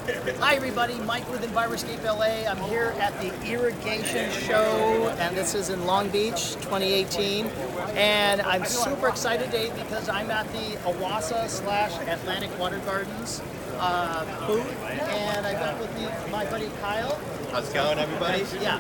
Hi everybody, Mike with Enviroscape LA. I'm here at the Irrigation Show, and this is in Long Beach, 2018. And I'm super excited today because I'm at the OASE / Atlantic Water Gardens booth, and I've got with me my buddy Kyle. How's it going, everybody? Yeah,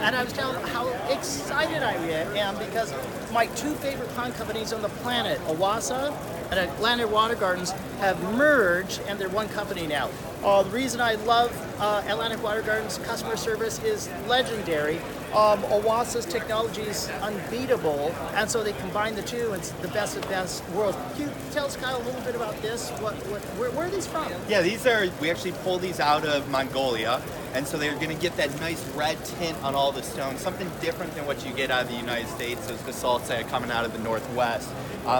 and I was telling how excited I am because my two favorite pond companies on the planet, OASE and Atlantic Water Gardens, have merged, and they're one company now. The reason I love Atlantic Water Gardens customer service is legendary. OASE's technology is unbeatable, and so they combine the two, and it's the best of best worlds. Can you tell us, Kyle, a little bit about this? Where are these from? Yeah, we actually pulled these out of Mongolia, and so they're going to get that nice red tint on all the stones, something different than what you get out of the United States, those basalts that are coming out of the Northwest.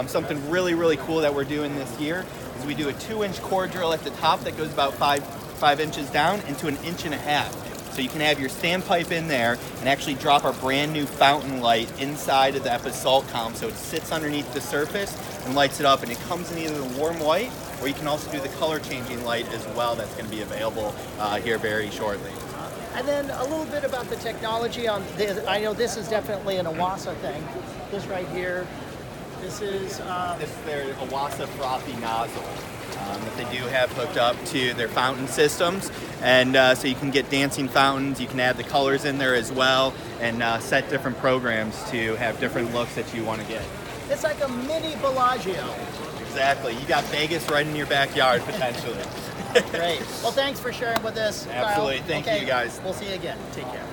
Something really, really cool that we're doing this year is we do a 2-inch core drill at the top that goes about 5 inches down into 1.5 inches. So you can have your standpipe in there and actually drop our brand new fountain light inside of that basalt column, so it sits underneath the surface and lights it up, and it comes in either the warm white, or you can also do the color changing light as well. That's going to be available here very shortly. And then a little bit about the technology on this. I know this is definitely an OASE thing. This right here, this is their OASE frothy nozzle that they do have hooked up to their fountain systems, and so you can get dancing fountains. You can add the colors in there as well, and set different programs to have different looks that you want to get. It's like a mini Bellagio. Exactly. You got Vegas right in your backyard potentially. Great. Well, thanks for sharing with us, Absolutely. Kyle. Thank you, guys. We'll see you again. Take care.